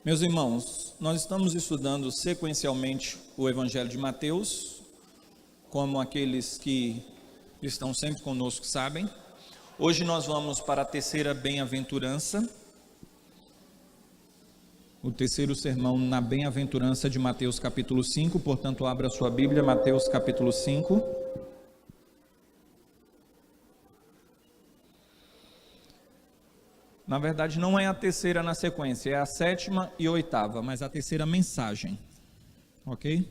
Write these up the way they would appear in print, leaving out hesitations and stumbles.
Meus irmãos, nós estamos estudando sequencialmente o Evangelho de Mateus, como aqueles que estão sempre conosco sabem. Hoje nós vamos para a terceira bem-aventurança, o terceiro sermão na bem-aventurança de Mateus capítulo 5, portanto abra sua Bíblia, Mateus capítulo 5. Na verdade não é a terceira na sequência, é a sétima e oitava, mas a terceira mensagem, ok?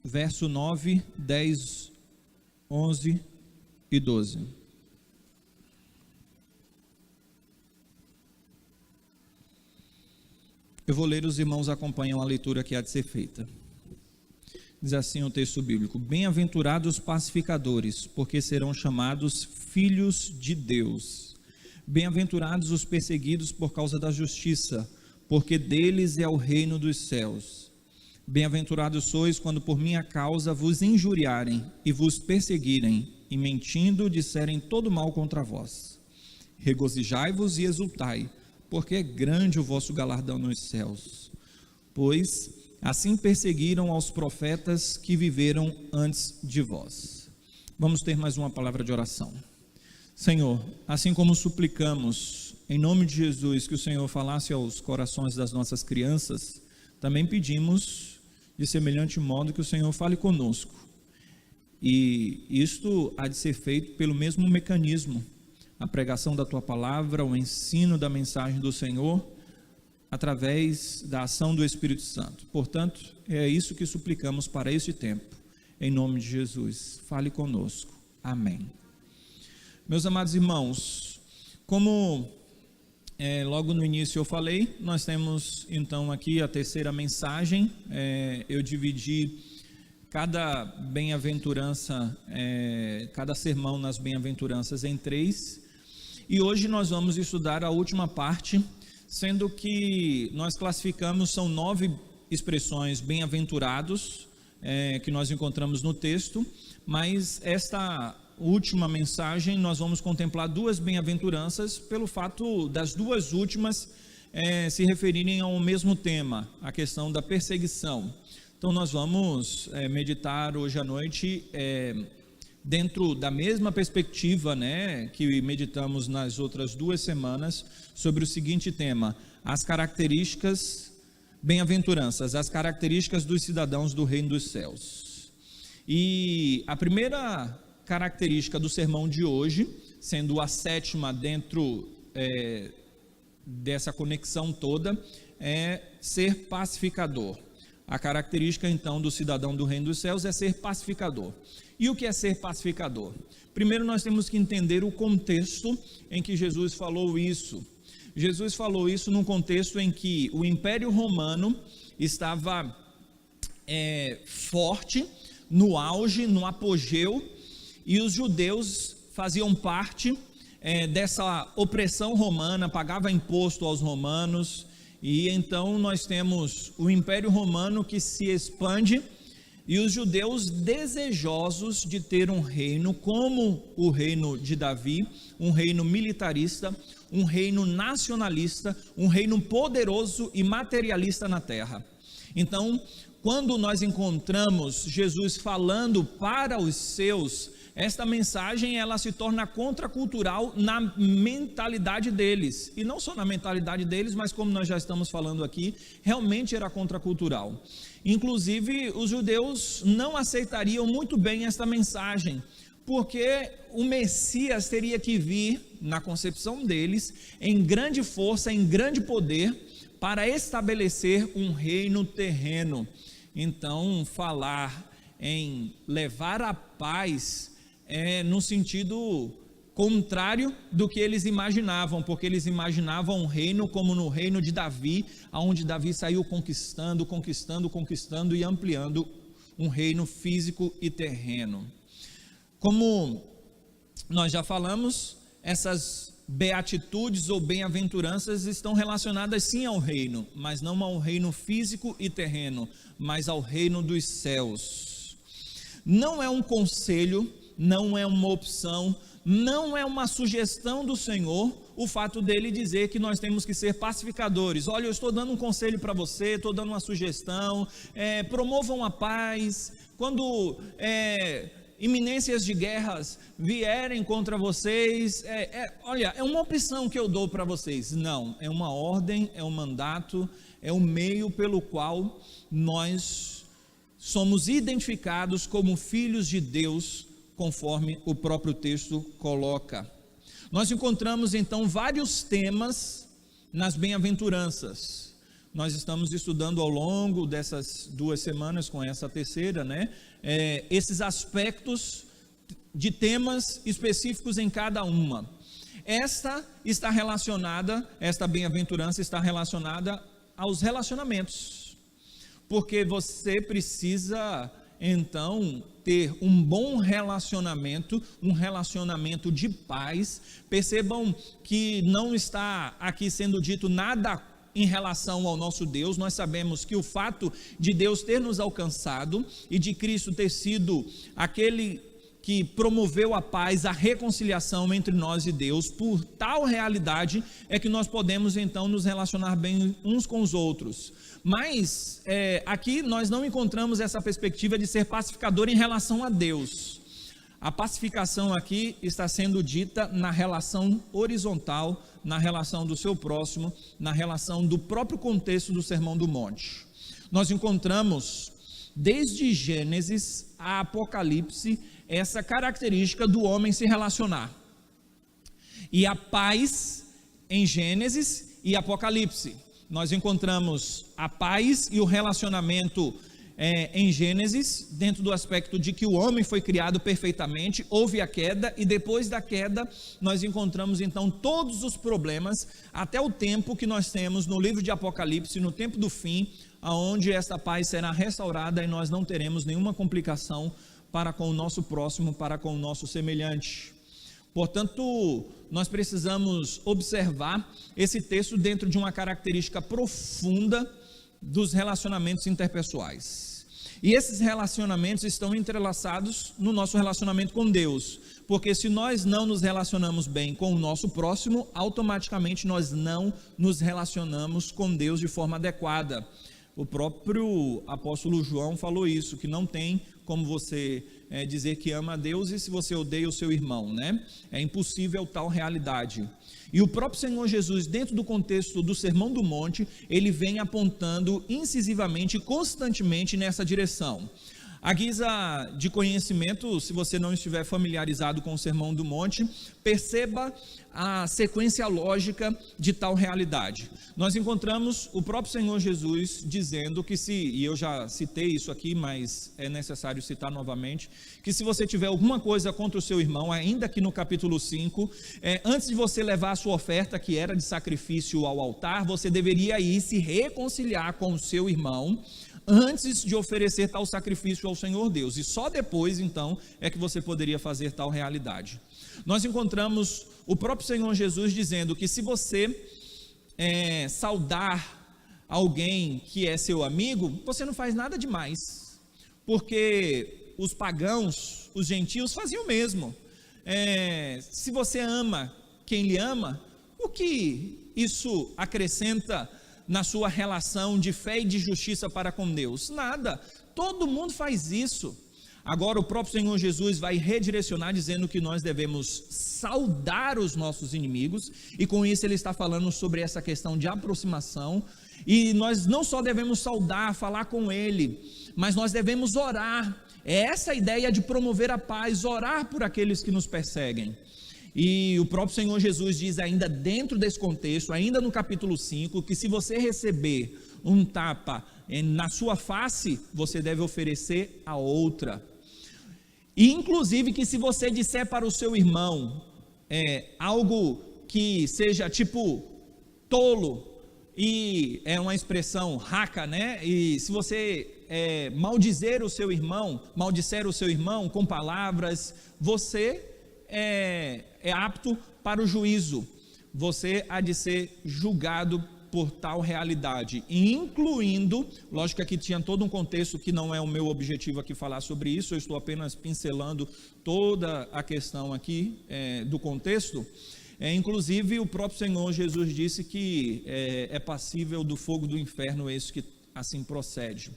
Verso 9, 10, 11 e 12. Eu vou ler, os irmãos acompanham a leitura que há de ser feita. Diz assim o texto bíblico: Bem-aventurados pacificadores, porque serão chamados filhos de Deus. Bem-aventurados os perseguidos por causa da justiça, porque deles é o reino dos céus. Bem-aventurados sois quando por minha causa vos injuriarem e vos perseguirem, e mentindo disserem todo mal contra vós. Regozijai-vos e exultai, porque é grande o vosso galardão nos céus. Pois assim perseguiram aos profetas que viveram antes de vós. Vamos ter mais uma palavra de oração. Senhor, assim como suplicamos, em nome de Jesus, que o Senhor falasse aos corações das nossas crianças, também pedimos, de semelhante modo, que o Senhor fale conosco. E isto há de ser feito pelo mesmo mecanismo, a pregação da Tua palavra, o ensino da mensagem do Senhor, através da ação do Espírito Santo. Portanto, é isso que suplicamos para este tempo, em nome de Jesus. Fale conosco. Amém. Meus amados irmãos, como logo no início eu falei, nós temos então aqui a terceira mensagem. Eu dividi cada bem-aventurança, cada sermão nas bem-aventuranças em 3, e hoje nós vamos estudar a última parte, sendo que nós classificamos, são 9 expressões bem-aventurados, que nós encontramos no texto, mas esta última mensagem nós vamos contemplar 2 bem-aventuranças, pelo fato das 2 últimas se referirem ao mesmo tema, a questão da perseguição. Então nós vamos meditar hoje à noite dentro da mesma perspectiva, que meditamos nas outras 2 semanas, sobre o seguinte tema: as características, bem-aventuranças, as características dos cidadãos do reino dos céus. E a primeira característica do sermão de hoje, sendo a 7ª dentro dessa conexão toda, é ser pacificador. A característica então do cidadão do reino dos céus é ser pacificador. E o que é ser pacificador? Primeiro nós temos que entender o contexto em que Jesus falou isso. Jesus falou isso num contexto em que o Império Romano estava forte, no auge, no apogeu, e os judeus faziam parte dessa opressão romana, pagava imposto aos romanos, e então nós temos o Império Romano que se expande, e os judeus desejosos de ter um reino como o reino de Davi, um reino militarista, um reino nacionalista, um reino poderoso e materialista na terra. Então, quando nós encontramos Jesus falando para os seus, esta mensagem ela se torna contracultural na mentalidade deles, e não só na mentalidade deles, mas como nós já estamos falando aqui, realmente era contracultural. Inclusive os judeus não aceitariam muito bem esta mensagem, porque o Messias teria que vir, na concepção deles, em grande força, em grande poder, para estabelecer um reino terreno. Então falar em levar a paz no sentido contrário do que eles imaginavam, porque eles imaginavam um reino como no reino de Davi, onde Davi saiu conquistando e ampliando um reino físico e terreno. Como nós já falamos, essas beatitudes ou bem-aventuranças estão relacionadas sim ao reino, mas não ao reino físico e terreno, mas ao reino dos céus. Não é um conselho, não é uma opção, não é uma sugestão do Senhor o fato dele dizer que nós temos que ser pacificadores. Olha, eu estou dando um conselho para você, estou dando uma sugestão, promovam a paz. Quando iminências de guerras vierem contra vocês, olha, é uma opção que eu dou para vocês. Não, é uma ordem, é um mandato, é o meio pelo qual nós somos identificados como filhos de Deus, conforme o próprio texto coloca. Nós encontramos então vários temas nas bem-aventuranças. Nós estamos estudando ao longo dessas 2 semanas, com essa terceira, esses aspectos de temas específicos em cada uma. Esta bem-aventurança está relacionada aos relacionamentos, porque você precisa então ter um bom relacionamento, um relacionamento de paz. Percebam que não está aqui sendo dito nada em relação ao nosso Deus. Nós sabemos que o fato de Deus ter nos alcançado e de Cristo ter sido aquele que promoveu a paz, a reconciliação entre nós e Deus, por tal realidade é que nós podemos então nos relacionar bem uns com os outros. Mas aqui nós não encontramos essa perspectiva de ser pacificador em relação a Deus. A pacificação aqui está sendo dita na relação horizontal, na relação do seu próximo, na relação do próprio contexto do Sermão do Monte. Nós encontramos desde Gênesis a Apocalipse essa característica do homem se relacionar. E a paz em Gênesis e Apocalipse. Nós encontramos a paz e o relacionamento em Gênesis, dentro do aspecto de que o homem foi criado perfeitamente, houve a queda, e depois da queda nós encontramos então todos os problemas, até o tempo que nós temos no livro de Apocalipse, no tempo do fim, aonde esta paz será restaurada e nós não teremos nenhuma complicação para com o nosso próximo, para com o nosso semelhante. Portanto, nós precisamos observar esse texto dentro de uma característica profunda dos relacionamentos interpessoais. E esses relacionamentos estão entrelaçados no nosso relacionamento com Deus, porque se nós não nos relacionamos bem com o nosso próximo, automaticamente nós não nos relacionamos com Deus de forma adequada. O próprio apóstolo João falou isso, que não tem como você dizer que ama a Deus e se você odeia o seu irmão, É impossível tal realidade. E o próprio Senhor Jesus, dentro do contexto do Sermão do Monte, ele vem apontando incisivamente, constantemente nessa direção. À guisa de conhecimento, se você não estiver familiarizado com o Sermão do Monte, perceba a sequência lógica de tal realidade. Nós encontramos o próprio Senhor Jesus dizendo que e eu já citei isso aqui, mas é necessário citar novamente, que se você tiver alguma coisa contra o seu irmão, ainda que no capítulo 5, antes de você levar a sua oferta, que era de sacrifício ao altar, você deveria ir se reconciliar com o seu irmão, antes de oferecer tal sacrifício ao Senhor Deus, e só depois então é que você poderia fazer tal realidade. Nós encontramos o próprio Senhor Jesus dizendo que se você saudar alguém que é seu amigo, você não faz nada demais, porque os pagãos, os gentios faziam o mesmo. Se você ama quem lhe ama, o que isso acrescenta na sua relação de fé e de justiça para com Deus? Nada, todo mundo faz isso. Agora o próprio Senhor Jesus vai redirecionar dizendo que nós devemos saudar os nossos inimigos, e com isso ele está falando sobre essa questão de aproximação, e nós não só devemos saudar, falar com ele, mas nós devemos orar. É essa a ideia de promover a paz, orar por aqueles que nos perseguem. E o próprio Senhor Jesus diz ainda dentro desse contexto, ainda no capítulo 5, que se você receber um tapa na sua face, você deve oferecer a outra. E inclusive que se você disser para o seu irmão algo que seja tipo tolo, e é uma expressão raca, E se você maldizer o seu irmão com palavras, você é apto para o juízo, você há de ser julgado por tal realidade, incluindo, lógico que aqui tinha todo um contexto que não é o meu objetivo aqui falar sobre isso, eu estou apenas pincelando toda a questão aqui do contexto, Inclusive, o próprio Senhor Jesus disse que é passível do fogo do inferno esse que assim procede.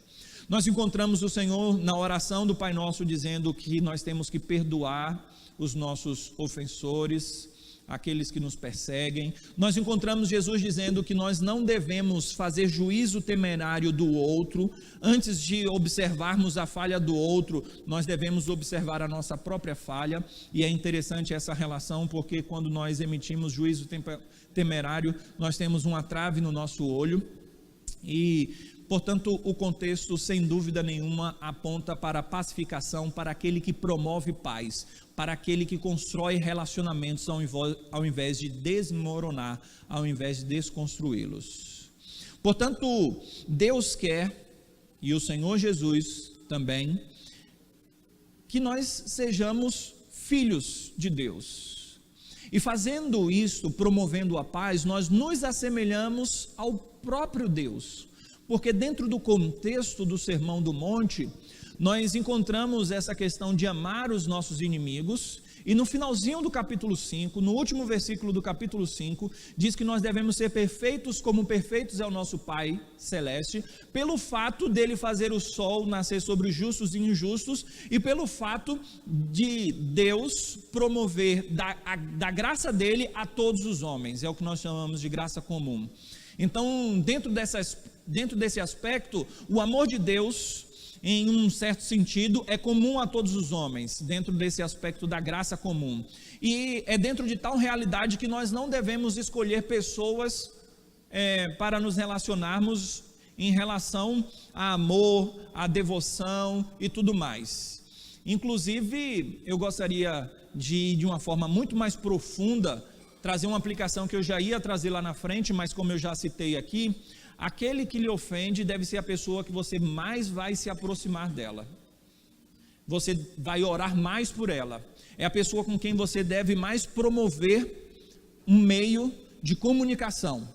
Nós encontramos o Senhor na oração do Pai Nosso dizendo que nós temos que perdoar os nossos ofensores, aqueles que nos perseguem. Nós encontramos Jesus dizendo que nós não devemos fazer juízo temerário do outro. Antes de observarmos a falha do outro, nós devemos observar a nossa própria falha. E é interessante essa relação, porque quando nós emitimos juízo temerário, nós temos uma trave no nosso olho. E, portanto, o contexto, sem dúvida nenhuma, aponta para a pacificação, para aquele que promove paz, para aquele que constrói relacionamentos ao invés de desmoronar, ao invés de desconstruí-los. Portanto, Deus quer, e o Senhor Jesus também, que nós sejamos filhos de Deus. E fazendo isto, promovendo a paz, nós nos assemelhamos ao próprio Deus. Porque dentro do contexto do Sermão do Monte, nós encontramos essa questão de amar os nossos inimigos, e no finalzinho do capítulo 5, no último versículo do capítulo 5, diz que nós devemos ser perfeitos como perfeitos é o nosso Pai Celeste, pelo fato dele fazer o sol nascer sobre os justos e injustos, e pelo fato de Deus promover da graça dele a todos os homens, é o que nós chamamos de graça comum. Então, dentro desse aspecto, o amor de Deus, em um certo sentido, é comum a todos os homens, dentro desse aspecto da graça comum. E é dentro de tal realidade que nós não devemos escolher pessoas para nos relacionarmos em relação a amor, a devoção e tudo mais. Inclusive, eu gostaria de uma forma muito mais profunda, trazer uma aplicação que eu já ia trazer lá na frente, mas como eu já citei aqui, aquele que lhe ofende deve ser a pessoa que você mais vai se aproximar dela. Você vai orar mais por ela. É a pessoa com quem você deve mais promover um meio de comunicação.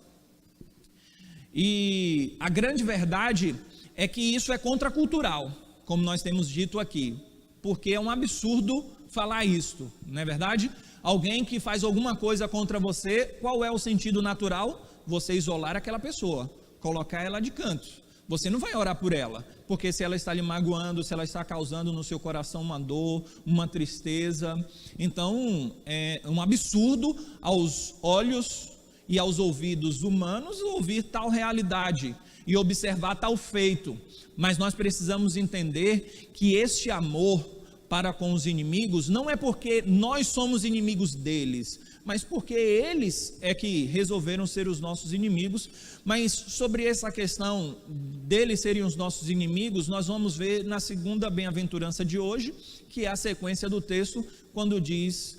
E a grande verdade é que isso é contracultural, como nós temos dito aqui, porque é um absurdo falar isto, não é verdade? Alguém que faz alguma coisa contra você, qual é o sentido natural? Você isolar aquela pessoa, colocar ela de canto. Você não vai orar por ela, porque se ela está lhe magoando, se ela está causando no seu coração uma dor, uma tristeza, então é um absurdo aos olhos e aos ouvidos humanos ouvir tal realidade e observar tal feito. Mas nós precisamos entender que este amor para com os inimigos não é porque nós somos inimigos deles, mas porque eles é que resolveram ser os nossos inimigos. Mas sobre essa questão deles serem os nossos inimigos, nós vamos ver na segunda bem-aventurança de hoje, que é a sequência do texto, quando diz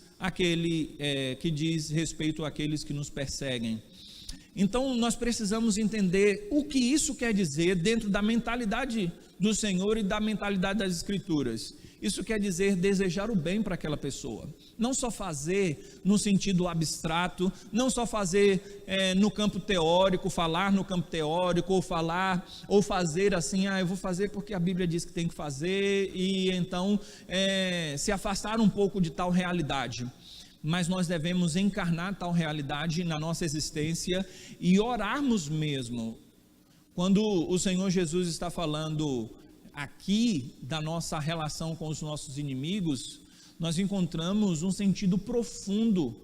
que diz respeito àqueles que nos perseguem. Então nós precisamos entender o que isso quer dizer dentro da mentalidade do Senhor e da mentalidade das Escrituras. Isso quer dizer desejar o bem para aquela pessoa, não só fazer no sentido abstrato, não só fazer no campo teórico, falar no campo teórico, ou fazer assim, eu vou fazer porque a Bíblia diz que tem que fazer, e então se afastar um pouco de tal realidade. Mas nós devemos encarnar tal realidade na nossa existência e orarmos mesmo. Quando o Senhor Jesus está falando aqui da nossa relação com os nossos inimigos, nós encontramos um sentido profundo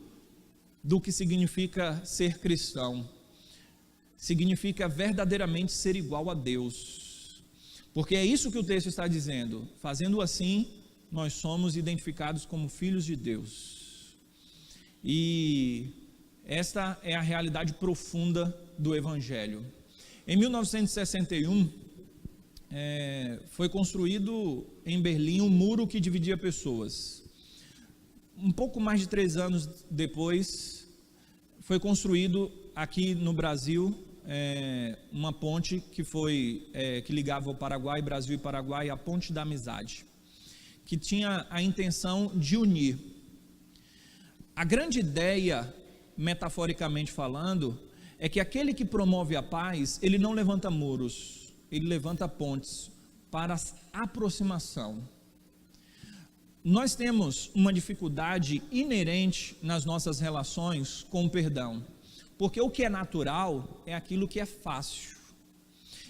do que significa ser cristão. Significa verdadeiramente ser igual a Deus, porque é isso que o texto está dizendo. Fazendo assim, nós somos identificados como filhos de Deus, e esta é a realidade profunda do Evangelho. Em 1961, foi construído em Berlim um muro que dividia pessoas. Um pouco mais de 3 anos depois, foi construído aqui no Brasil uma ponte que ligava o Paraguai, Brasil e Paraguai, a Ponte da Amizade, que tinha a intenção de unir. A grande ideia, metaforicamente falando, é que aquele que promove a paz, ele não levanta muros, ele levanta pontes para aproximação. Nós temos uma dificuldade inerente nas nossas relações com o perdão, porque o que é natural é aquilo que é fácil.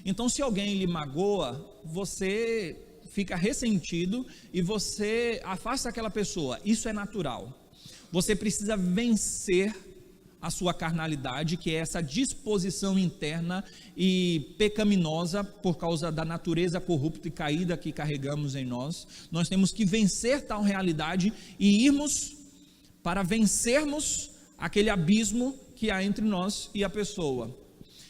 Então, se alguém lhe magoa, você fica ressentido e você afasta aquela pessoa. Isso é natural. Você precisa vencer a sua carnalidade, que é essa disposição interna e pecaminosa por causa da natureza corrupta e caída que carregamos em nós. Nós temos que vencer tal realidade e irmos para vencermos aquele abismo que há entre nós e a pessoa.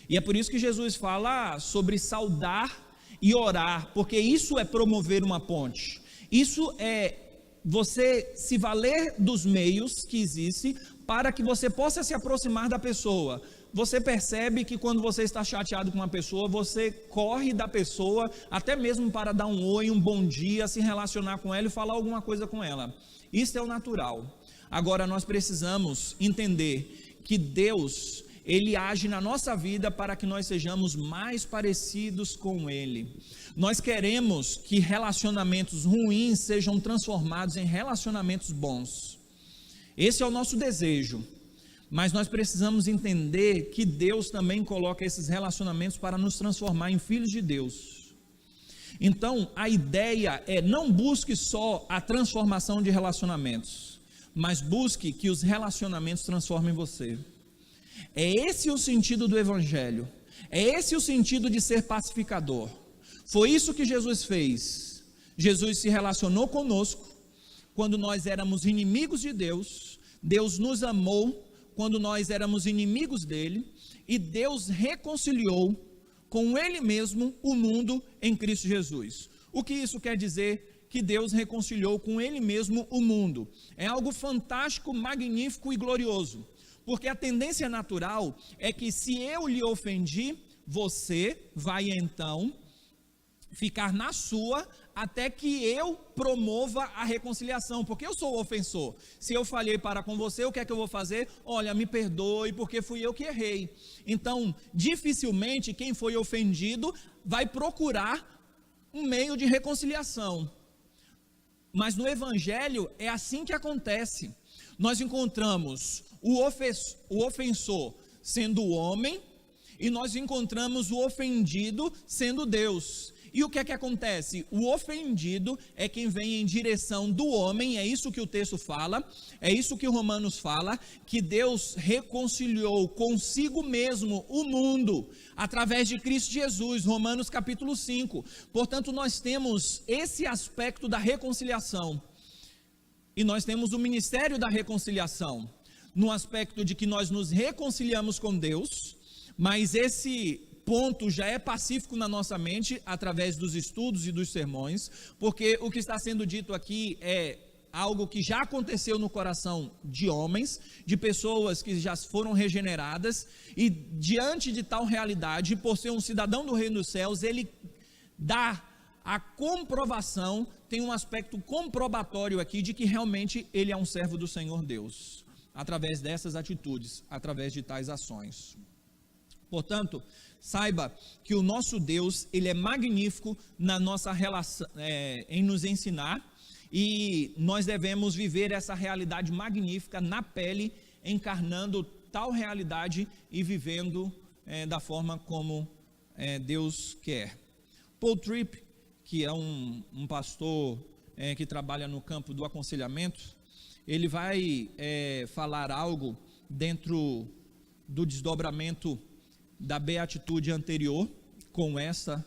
E é por isso que Jesus fala sobre saudar e orar, porque isso é promover uma ponte. Isso é você se valer dos meios que existem para que você possa se aproximar da pessoa. Você percebe que quando você está chateado com uma pessoa, você corre da pessoa, até mesmo para dar um oi, um bom dia, se relacionar com ela e falar alguma coisa com ela. Isso é o natural. Agora nós precisamos entender que Deus, Ele age na nossa vida para que nós sejamos mais parecidos com Ele. Nós queremos que relacionamentos ruins sejam transformados em relacionamentos bons. Esse é o nosso desejo, mas nós precisamos entender que Deus também coloca esses relacionamentos para nos transformar em filhos de Deus. Então, a ideia é: não busque só a transformação de relacionamentos, mas busque que os relacionamentos transformem você. É esse o sentido do Evangelho, é esse o sentido de ser pacificador. Foi isso que Jesus fez. Jesus se relacionou conosco quando nós éramos inimigos de Deus. Deus nos amou quando nós éramos inimigos dele, e Deus reconciliou com Ele mesmo o mundo em Cristo Jesus. O que isso quer dizer? Que Deus reconciliou com Ele mesmo o mundo. É algo fantástico, magnífico e glorioso, porque a tendência natural é que, se eu lhe ofendi, você vai então ficar na sua até que eu promova a reconciliação, porque eu sou o ofensor. Se eu falhei para com você, o que é que eu vou fazer? Olha, me perdoe, porque fui eu que errei. Então, dificilmente quem foi ofendido vai procurar um meio de reconciliação. Mas no Evangelho é assim que acontece. Nós encontramos o ofensor sendo o homem, e nós encontramos o ofendido sendo Deus. E o que é que acontece? O ofendido é quem vem em direção do homem, é isso que o texto fala, é isso que Romanos fala, que Deus reconciliou consigo mesmo o mundo, através de Cristo Jesus, Romanos capítulo 5. Portanto, nós temos esse aspecto da reconciliação, e nós temos o ministério da reconciliação, no aspecto de que nós nos reconciliamos com Deus, mas esse ponto já é pacífico na nossa mente através dos estudos e dos sermões, porque o que está sendo dito aqui é algo que já aconteceu no coração de homens, de pessoas que já foram regeneradas, e diante de tal realidade, por ser um cidadão do reino dos céus, ele dá a comprovação, tem um aspecto comprobatório aqui de que realmente ele é um servo do Senhor Deus, através dessas atitudes, através de tais ações. Portanto, saiba que o nosso Deus, Ele é magnífico na nossa relação, em nos ensinar, e nós devemos viver essa realidade magnífica na pele, encarnando tal realidade e vivendo da forma como Deus quer. Paul Tripp, que é um pastor que trabalha no campo do aconselhamento, ele vai falar algo dentro do desdobramento da beatitude anterior com essa,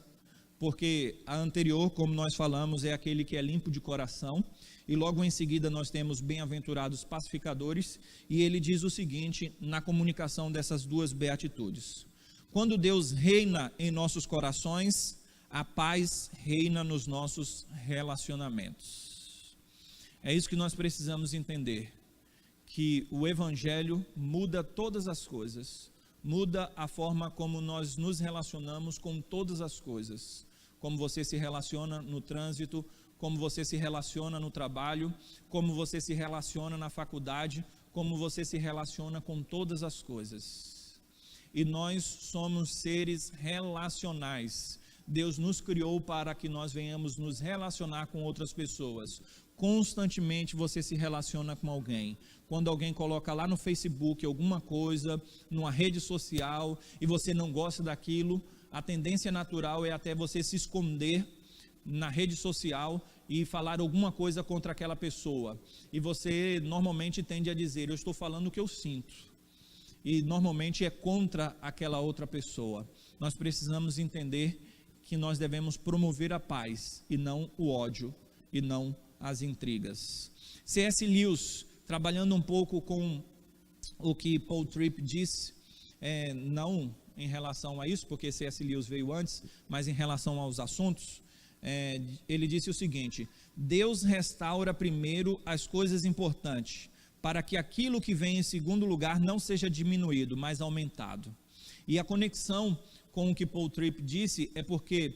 porque a anterior, como nós falamos, é aquele que é limpo de coração, e logo em seguida nós temos bem-aventurados pacificadores, e ele diz o seguinte na comunicação dessas duas beatitudes: quando Deus reina em nossos corações, a paz reina nos nossos relacionamentos. É isso que nós precisamos entender, que o Evangelho muda todas as coisas, muda a forma como nós nos relacionamos com todas as coisas, como você se relaciona no trânsito, como você se relaciona no trabalho, como você se relaciona na faculdade, como você se relaciona com todas as coisas. E nós somos seres relacionais. Deus nos criou para que nós venhamos nos relacionar com outras pessoas. constantemente você se relaciona com alguém. Quando alguém coloca lá no Facebook alguma coisa, numa rede social, e você não gosta daquilo, a tendência natural é até você se esconder na rede social e falar alguma coisa contra aquela pessoa. E você normalmente tende a dizer: eu estou falando o que eu sinto. E normalmente é contra aquela outra pessoa. Nós precisamos entender que nós devemos promover a paz e não o ódio e não as intrigas. C.S. Lewis, trabalhando um pouco com o que Paul Tripp disse, não em relação a isso, porque C.S. Lewis veio antes, mas em relação aos assuntos, ele disse o seguinte: Deus restaura primeiro as coisas importantes, para que aquilo que vem em segundo lugar não seja diminuído, mas aumentado. E a conexão com o que Paul Tripp disse é porque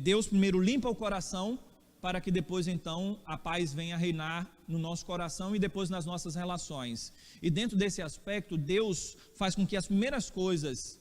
Deus primeiro limpa o coração, para que depois então a paz venha reinar no nosso coração e depois nas nossas relações. E dentro desse aspecto, Deus faz com que as primeiras coisas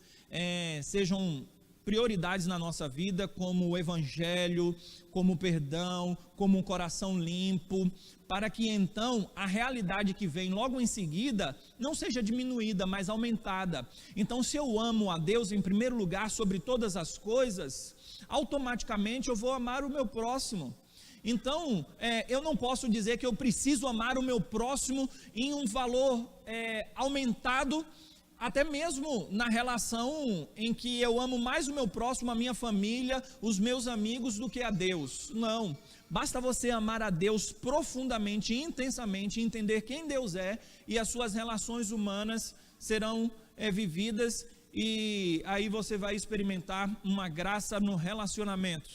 sejam prioridades na nossa vida, como o evangelho, como o perdão, como um coração limpo, para que então a realidade que vem logo em seguida não seja diminuída, mas aumentada. Então, se eu amo a Deus em primeiro lugar sobre todas as coisas, automaticamente eu vou amar o meu próximo. Então, eu não posso dizer que eu preciso amar o meu próximo em um valor aumentado, até mesmo na relação em que eu amo mais o meu próximo, a minha família, os meus amigos, do que a Deus. Não, basta você amar a Deus profundamente, intensamente, entender quem Deus é, e as suas relações humanas serão vividas, e aí você vai experimentar uma graça no relacionamento.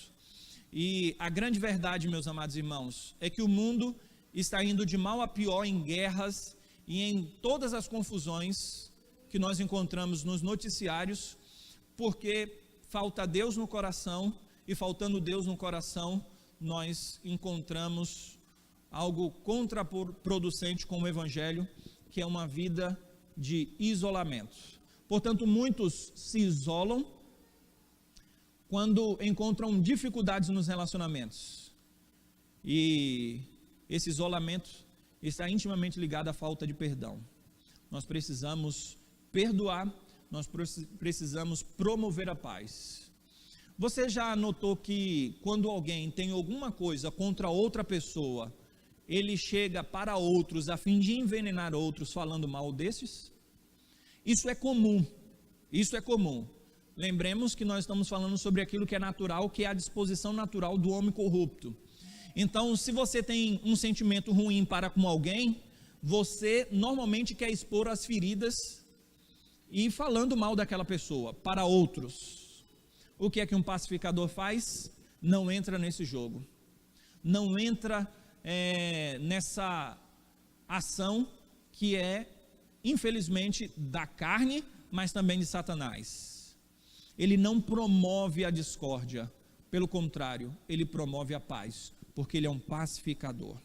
E a grande verdade, meus amados irmãos, é que o mundo está indo de mal a pior em guerras e em todas as confusões que nós encontramos nos noticiários, porque falta Deus no coração, e faltando Deus no coração, nós encontramos algo contraproducente com o evangelho, que é uma vida de isolamento. Portanto, muitos se isolam quando encontram dificuldades nos relacionamentos, e esse isolamento está intimamente ligado à falta de perdão. Nós precisamos perdoar, nós precisamos promover a paz. Você já notou que quando alguém tem alguma coisa contra outra pessoa, ele chega para outros a fim de envenenar outros falando mal desses? Isso é comum, isso é comum. Lembremos que nós estamos falando sobre aquilo que é natural, que é a disposição natural do homem corrupto. Então, se você tem um sentimento ruim para com alguém, você normalmente quer expor as feridas e falando mal daquela pessoa para outros. O que é que um pacificador faz? Não entra nesse jogo, não entra nessa ação que é, infelizmente, da carne, mas também de Satanás. Ele não promove a discórdia, pelo contrário, ele promove a paz, porque ele é um pacificador.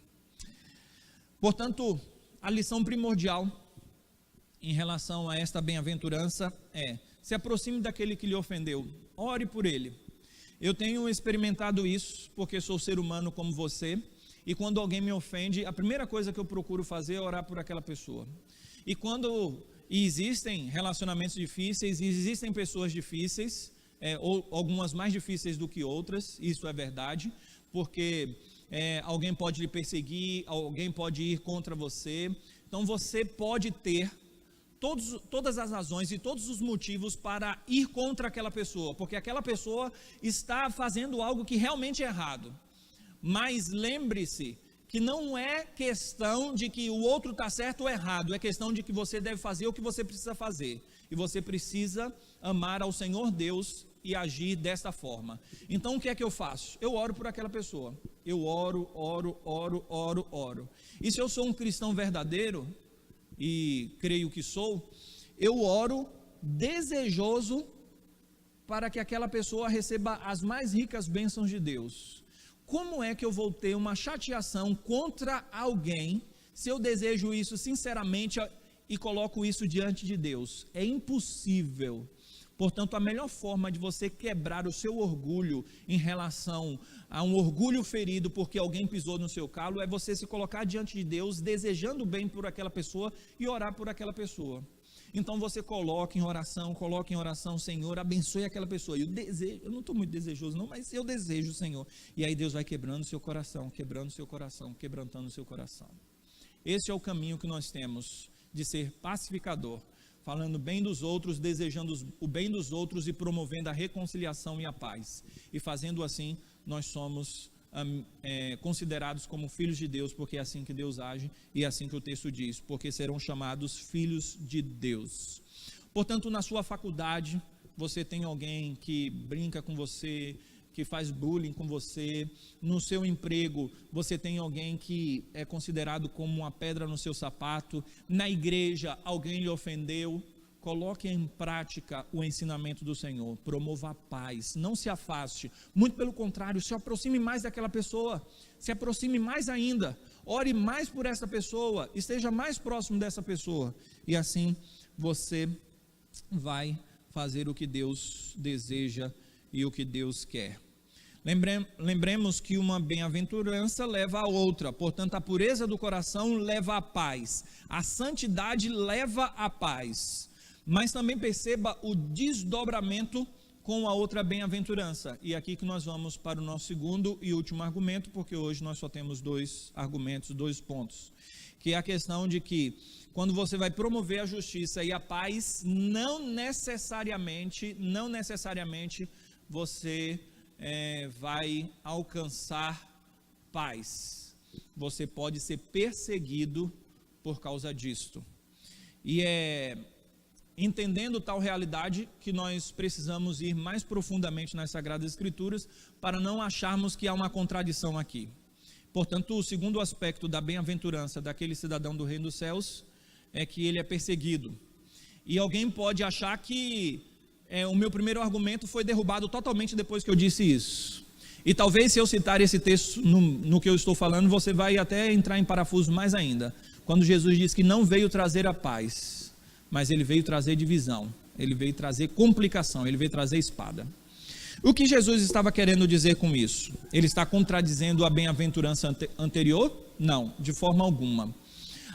Portanto, a lição primordial em relação a esta bem-aventurança se aproxime daquele que lhe ofendeu, ore por ele. Eu tenho experimentado isso, porque sou ser humano como você, e quando alguém me ofende, a primeira coisa que eu procuro fazer é orar por aquela pessoa. E existem relacionamentos difíceis, e existem pessoas difíceis, ou algumas mais difíceis do que outras, isso é verdade, porque alguém pode lhe perseguir, alguém pode ir contra você. Então você pode ter todas as razões e todos os motivos para ir contra aquela pessoa, porque aquela pessoa está fazendo algo que realmente é errado. Mas lembre-se que não é questão de que o outro está certo ou errado, é questão de que você deve fazer o que você precisa fazer, e você precisa amar ao Senhor Deus e agir desta forma. Então o que é que eu faço? Eu oro por aquela pessoa, eu oro, e se eu sou um cristão verdadeiro, e creio que sou, eu oro desejoso para que aquela pessoa receba as mais ricas bênçãos de Deus. Como é que eu vou ter uma chateação contra alguém, se eu desejo isso sinceramente e coloco isso diante de Deus? É impossível, Portanto, a melhor forma de você quebrar o seu orgulho em relação a um orgulho ferido porque alguém pisou no seu calo é você se colocar diante de Deus, desejando bem por aquela pessoa e orar por aquela pessoa. Então você coloca em oração, Senhor, abençoe aquela pessoa. Eu não estou muito desejoso não, mas eu desejo, Senhor. E aí Deus vai quebrando seu coração, quebrantando seu coração. Esse é o caminho que nós temos de ser pacificador, falando bem dos outros, desejando o bem dos outros e promovendo a reconciliação e a paz. E fazendo assim, nós somos considerados como filhos de Deus, porque é assim que Deus age e é assim que o texto diz, porque serão chamados filhos de Deus. Portanto, na sua faculdade, você tem alguém que brinca com você, que faz bullying com você. No seu emprego, você tem alguém que é considerado como uma pedra no seu sapato. Na igreja, alguém lhe ofendeu. Coloque em prática o ensinamento do Senhor, promova a paz, não se afaste, muito pelo contrário, se aproxime mais daquela pessoa, se aproxime mais ainda, ore mais por essa pessoa, esteja mais próximo dessa pessoa, e assim você vai fazer o que Deus deseja e o que Deus quer. Lembremos que uma bem-aventurança leva a outra, portanto a pureza do coração leva à paz, a santidade leva à paz. Mas também perceba o desdobramento com a outra bem-aventurança. E aqui que nós vamos para o nosso segundo e último argumento, porque hoje nós só temos 2 argumentos, 2 pontos. Que é a questão de que quando você vai promover a justiça e a paz, não necessariamente você vai alcançar paz. Você pode ser perseguido por causa disto. E entendendo tal realidade que nós precisamos ir mais profundamente nas Sagradas Escrituras para não acharmos que há uma contradição aqui. Portanto, o segundo aspecto da bem-aventurança daquele cidadão do reino dos céus é que ele é perseguido. E alguém pode achar que o meu primeiro argumento foi derrubado totalmente depois que eu disse isso. E talvez se eu citar esse texto no que eu estou falando, você vai até entrar em parafuso mais ainda. Quando Jesus diz que não veio trazer a paz, mas ele veio trazer divisão, ele veio trazer complicação, ele veio trazer espada. O que Jesus estava querendo dizer com isso? Ele está contradizendo a bem-aventurança anterior? Não, de forma alguma.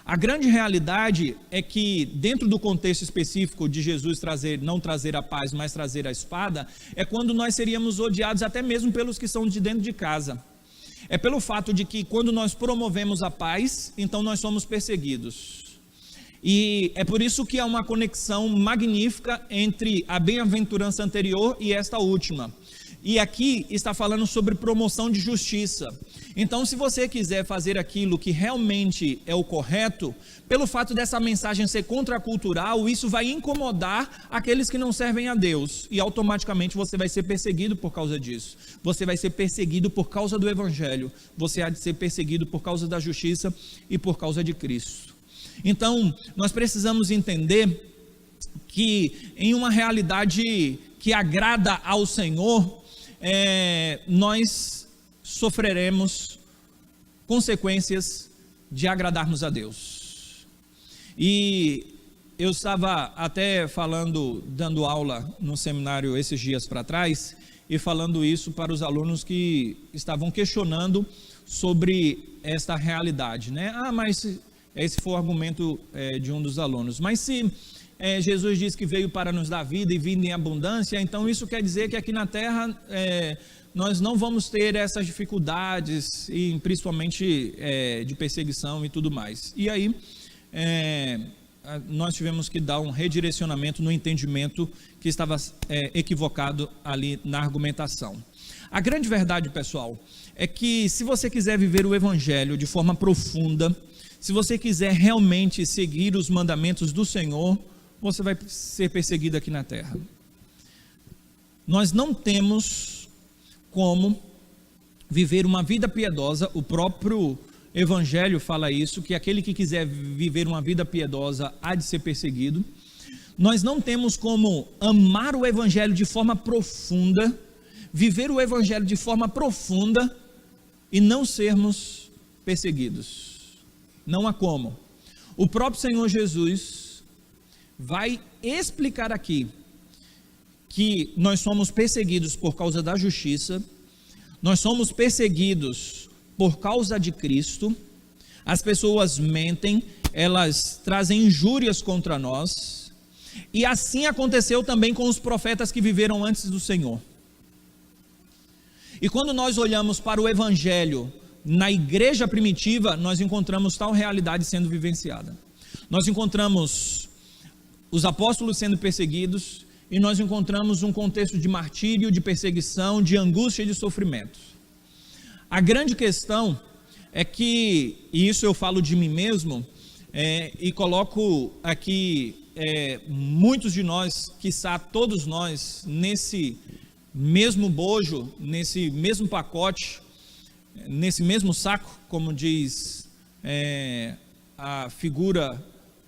A grande realidade é que, dentro do contexto específico de Jesus não trazer a paz, mas trazer a espada, é quando nós seríamos odiados até mesmo pelos que são de dentro de casa. É pelo fato de que quando nós promovemos a paz, então nós somos perseguidos. E é por isso que há uma conexão magnífica entre a bem-aventurança anterior e esta última. E aqui está falando sobre promoção de justiça. Então, se você quiser fazer aquilo que realmente é o correto, pelo fato dessa mensagem ser contracultural, isso vai incomodar aqueles que não servem a Deus. E automaticamente você vai ser perseguido por causa disso. Você vai ser perseguido por causa do Evangelho. Você há de ser perseguido por causa da justiça e por causa de Cristo. Então, nós precisamos entender que em uma realidade que agrada ao Senhor, nós sofreremos consequências de agradarmos a Deus. E eu estava até dando aula no seminário esses dias para trás, e falando isso para os alunos que estavam questionando sobre esta realidade, né? Mas esse foi o argumento de um dos alunos. Mas se Jesus diz que veio para nos dar vida e vida em abundância, então isso quer dizer que aqui na terra nós não vamos ter essas dificuldades, e principalmente de perseguição e tudo mais. E aí nós tivemos que dar um redirecionamento no entendimento que estava equivocado ali na argumentação. A grande verdade, pessoal, é que se você quiser viver o Evangelho de forma profunda, se você quiser realmente seguir os mandamentos do Senhor, você vai ser perseguido aqui na terra. Nós não temos como viver uma vida piedosa, o próprio Evangelho fala isso, que aquele que quiser viver uma vida piedosa há de ser perseguido. Nós não temos como amar o Evangelho de forma profunda, viver o Evangelho de forma profunda e não sermos perseguidos. Não há como. O próprio Senhor Jesus vai explicar aqui que nós somos perseguidos por causa da justiça, nós somos perseguidos por causa de Cristo. As pessoas mentem, elas trazem injúrias contra nós, e assim aconteceu também com os profetas que viveram antes do Senhor. E quando nós olhamos para o Evangelho na igreja primitiva, nós encontramos tal realidade sendo vivenciada. Nós encontramos os apóstolos sendo perseguidos, e nós encontramos um contexto de martírio, de perseguição, de angústia e de sofrimento. A grande questão é que, e isso eu falo de mim mesmo, e coloco aqui muitos de nós, quiçá todos nós, nesse mesmo bojo, nesse mesmo pacote, nesse mesmo saco, como diz a figura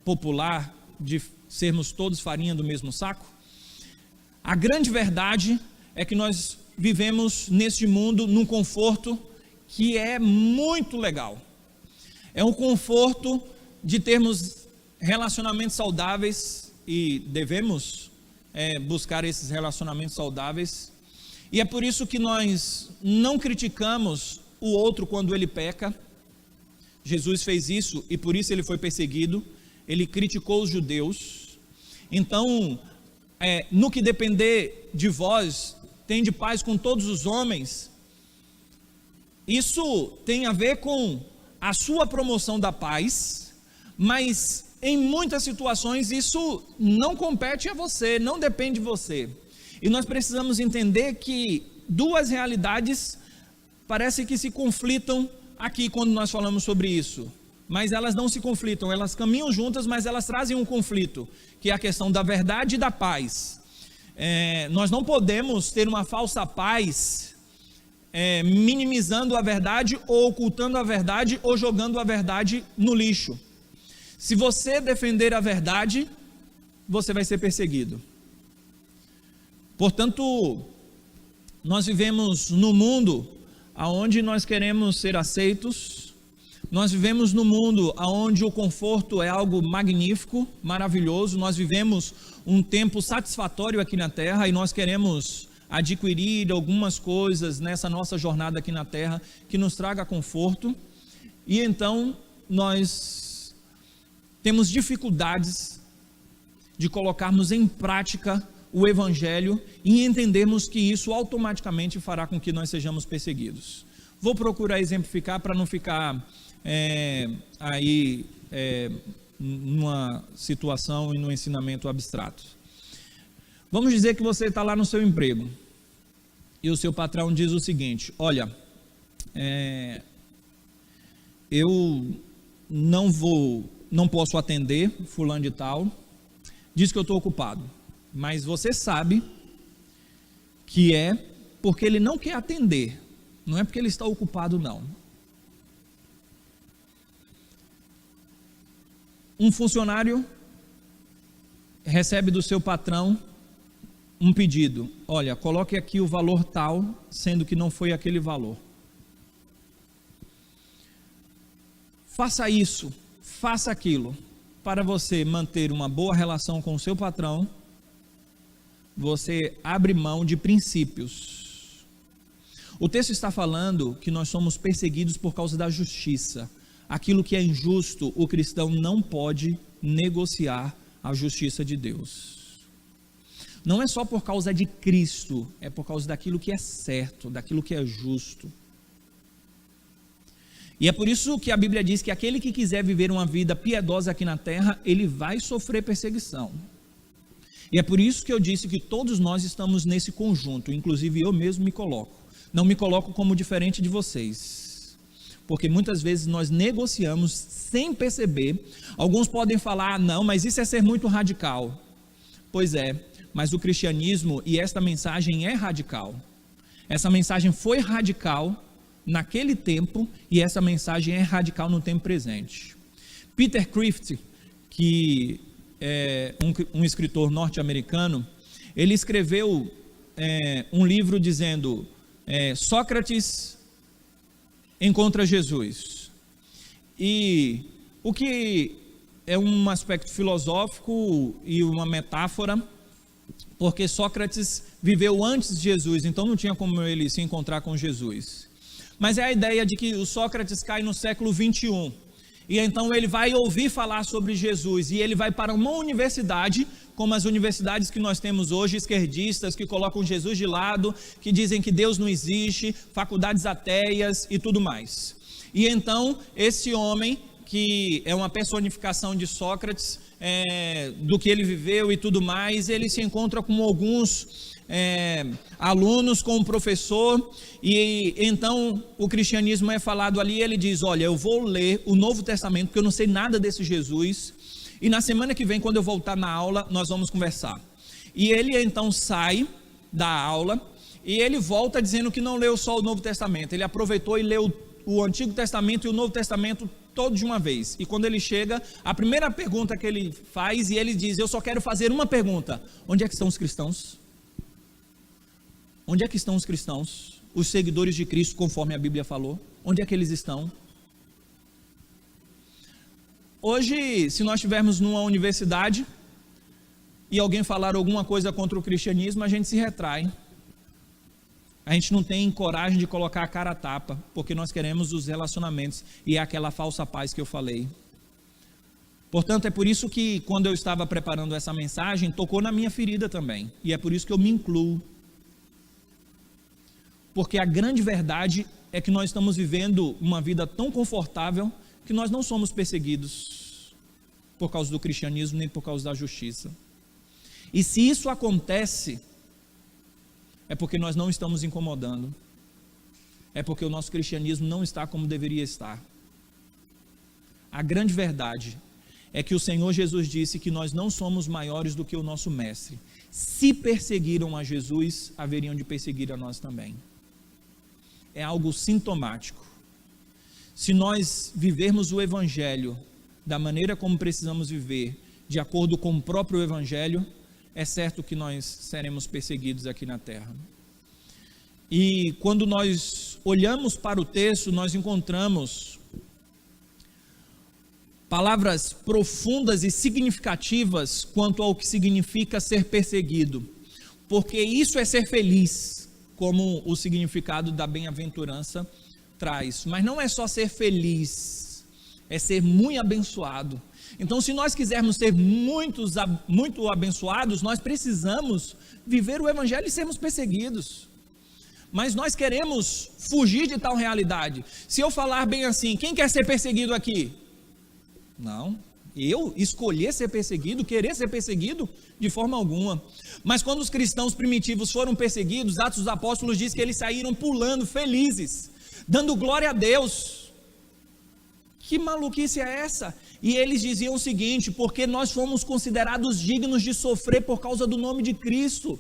popular de sermos todos farinha do mesmo saco. A grande verdade é que nós vivemos neste mundo num conforto que é muito legal. É um conforto de termos relacionamentos saudáveis, e devemos buscar esses relacionamentos saudáveis. E é por isso que nós não criticamos o outro quando ele peca. Jesus fez isso e por isso ele foi perseguido. Ele criticou os judeus. Então, no que depender de vós, tende paz com todos os homens. Isso tem a ver com a sua promoção da paz, mas em muitas situações isso não compete a você, não depende de você. E nós precisamos entender que duas realidades parece que se conflitam aqui quando nós falamos sobre isso, mas elas não se conflitam, elas caminham juntas, mas elas trazem um conflito, que é a questão da verdade e da paz. Nós não podemos ter uma falsa paz, minimizando a verdade, ou ocultando a verdade, ou jogando a verdade no lixo. Se você defender a verdade, você vai ser perseguido. Portanto, nós vivemos no mundo onde nós queremos ser aceitos. Nós vivemos no mundo onde o conforto é algo magnífico, maravilhoso. Nós vivemos um tempo satisfatório aqui na terra e nós queremos adquirir algumas coisas nessa nossa jornada aqui na terra que nos traga conforto. E então nós temos dificuldades de colocarmos em prática o Evangelho e entendermos que isso automaticamente fará com que nós sejamos perseguidos. Vou procurar exemplificar para não ficar numa situação e num ensinamento abstrato. Vamos dizer que você está lá no seu emprego e o seu patrão diz o seguinte: olha, eu não posso atender fulano de tal, diz que eu estou ocupado, mas você sabe que é porque ele não quer atender, não é porque ele está ocupado não. Um funcionário recebe do seu patrão um pedido: olha, coloque aqui o valor tal, sendo que não foi aquele valor. Faça isso, faça aquilo. Para você manter uma boa relação com o seu patrão, você abre mão de princípios. O texto está falando que nós somos perseguidos por causa da justiça. Aquilo que é injusto, o cristão não pode negociar a justiça de Deus. Não é só por causa de Cristo, é por causa daquilo que é certo, daquilo que é justo. E é por isso que a Bíblia diz que aquele que quiser viver uma vida piedosa aqui na terra, ele vai sofrer perseguição. E é por isso que eu disse que todos nós estamos nesse conjunto, inclusive eu mesmo me coloco. Não me coloco como diferente de vocês, porque muitas vezes nós negociamos sem perceber. Alguns podem falar: ah, não, mas isso é ser muito radical. Pois é, mas o cristianismo e esta mensagem é radical. Essa mensagem foi radical naquele tempo e essa mensagem é radical no tempo presente. Peter Kreeft, que é um escritor norte-americano, ele escreveu um livro dizendo: Sócrates encontra Jesus. E o que é um aspecto filosófico e uma metáfora, porque Sócrates viveu antes de Jesus, então não tinha como ele se encontrar com Jesus. Mas é a ideia de que o Sócrates cai no século 21, e então ele vai ouvir falar sobre Jesus, e ele vai para uma universidade, como as universidades que nós temos hoje, esquerdistas, que colocam Jesus de lado, que dizem que Deus não existe, faculdades ateias e tudo mais. E então, esse homem, que é uma personificação de Sócrates, do que ele viveu e tudo mais, ele se encontra com alguns alunos, com um professor, e então o cristianismo é falado ali. Ele diz: olha, eu vou ler o Novo Testamento, porque eu não sei nada desse Jesus, e na semana que vem, quando eu voltar na aula, nós vamos conversar. E ele então sai da aula, e ele volta dizendo que não leu só o Novo Testamento, ele aproveitou e leu o Antigo Testamento e o Novo Testamento todo de uma vez. E quando ele chega, a primeira pergunta que ele faz, e ele diz: eu só quero fazer uma pergunta: onde é que estão os cristãos? Onde é que estão os cristãos? Os seguidores de Cristo, conforme a Bíblia falou, onde é que eles estão? Hoje, se nós estivermos numa universidade e alguém falar alguma coisa contra o cristianismo, a gente se retrai. A gente não tem coragem de colocar a cara a tapa, porque nós queremos os relacionamentos, e é aquela falsa paz que eu falei. Portanto, é por isso que quando eu estava preparando essa mensagem, tocou na minha ferida também, e é por isso que eu me incluo. Porque a grande verdade é que nós estamos vivendo uma vida tão confortável que nós não somos perseguidos por causa do cristianismo, nem por causa da justiça. E se isso acontece, é porque nós não estamos incomodando, é porque o nosso cristianismo não está como deveria estar. A grande verdade é que o Senhor Jesus disse que nós não somos maiores do que o nosso mestre. Se perseguiram a Jesus, haveriam de perseguir a nós também. É algo sintomático. Se nós vivermos o Evangelho da maneira como precisamos viver, de acordo com o próprio Evangelho, é certo que nós seremos perseguidos aqui na terra. E quando nós olhamos para o texto, nós encontramos palavras profundas e significativas quanto ao que significa ser perseguido, porque isso é ser feliz, como o significado da bem-aventurança traz. Mas não é só ser feliz, é ser muito abençoado. Então, se nós quisermos ser muito abençoados, nós precisamos viver o Evangelho e sermos perseguidos. Mas nós queremos fugir de tal realidade. Se eu falar bem assim, quem quer ser perseguido aqui? Não, eu escolher ser perseguido, querer ser perseguido, de forma alguma. Mas quando os cristãos primitivos foram perseguidos, Atos dos Apóstolos diz que eles saíram pulando, felizes, dando glória a Deus. Que maluquice é essa? E eles diziam o seguinte: porque nós fomos considerados dignos de sofrer por causa do nome de Cristo.